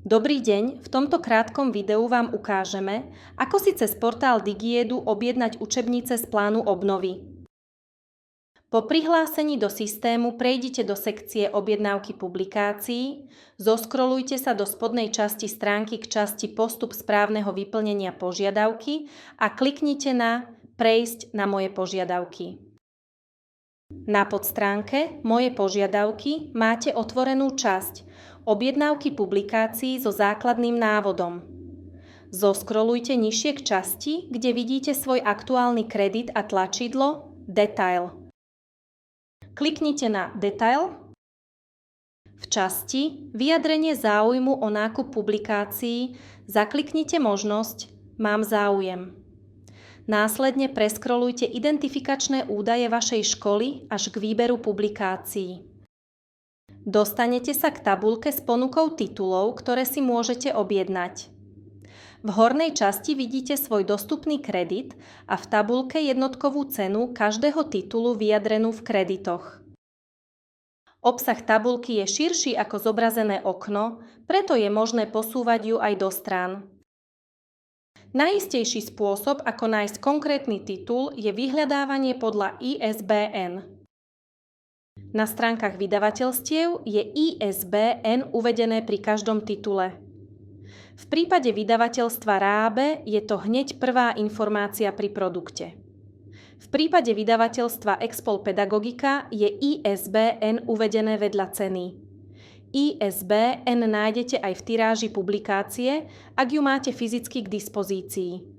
Dobrý deň, v tomto krátkom videu vám ukážeme, ako si cez portál Digiedu objednať učebnice z plánu obnovy. Po prihlásení do systému prejdite do sekcie objednávky publikácií, zoskrolujte sa do spodnej časti stránky k časti Postup správneho vyplnenia požiadavky a kliknite na Prejsť na moje požiadavky. Na podstránke Moje požiadavky máte otvorenú časť Objednávky publikácií so základným návodom. Zoskrolujte nižšie k časti, kde vidíte svoj aktuálny kredit a tlačidlo Detail. Kliknite na Detail. V časti Vyjadrenie záujmu o nákup publikácií zakliknite možnosť Mám záujem. Následne preskrolujte identifikačné údaje vašej školy až k výberu publikácií. Dostanete sa k tabuľke s ponukou titulov, ktoré si môžete objednať. V hornej časti vidíte svoj dostupný kredit a v tabuľke jednotkovú cenu každého titulu vyjadrenú v kreditoch. Obsah tabuľky je širší ako zobrazené okno, preto je možné posúvať ju aj do strán. Najistejší spôsob, ako nájsť konkrétny titul, je vyhľadávanie podľa ISBN. Na stránkach vydavateľstiev je ISBN uvedené pri každom titule. V prípade vydavateľstva Rábe je to hneď prvá informácia pri produkte. V prípade vydavateľstva Expol Pedagogika je ISBN uvedené vedľa ceny. ISBN nájdete aj v tiráži publikácie, ak ju máte fyzicky k dispozícii.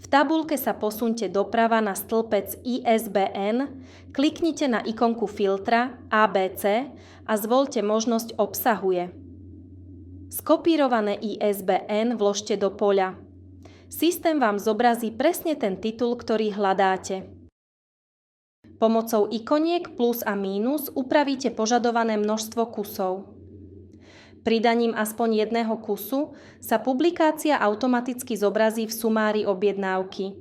V tabuľke sa posuňte doprava na stĺpec ISBN, kliknite na ikonku filtra ABC a zvoľte možnosť Obsahuje. Skopírované ISBN vložte do poľa. Systém vám zobrazí presne ten titul, ktorý hľadáte. Pomocou ikoniek plus a mínus upravíte požadované množstvo kusov. Pridaním aspoň jedného kusu sa publikácia automaticky zobrazí v sumári objednávky.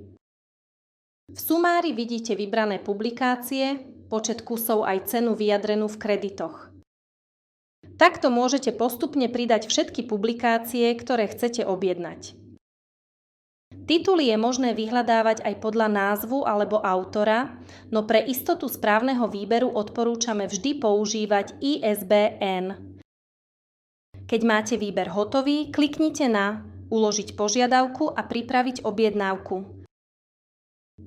V sumári vidíte vybrané publikácie, počet kusov aj cenu vyjadrenú v kreditoch. Takto môžete postupne pridať všetky publikácie, ktoré chcete objednať. Tituly je možné vyhľadávať aj podľa názvu alebo autora, no pre istotu správneho výberu odporúčame vždy používať ISBN. Keď máte výber hotový, kliknite na Uložiť požiadavku a pripraviť objednávku.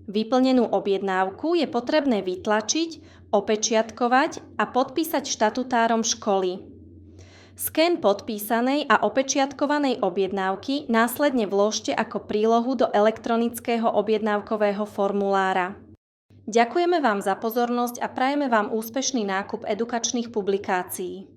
Vyplnenú objednávku je potrebné vytlačiť, opečiatkovať a podpísať štatutárom školy. Sken podpísanej a opečiatkovanej objednávky následne vložte ako prílohu do elektronického objednávkového formulára. Ďakujeme vám za pozornosť a prajeme vám úspešný nákup edukačných publikácií.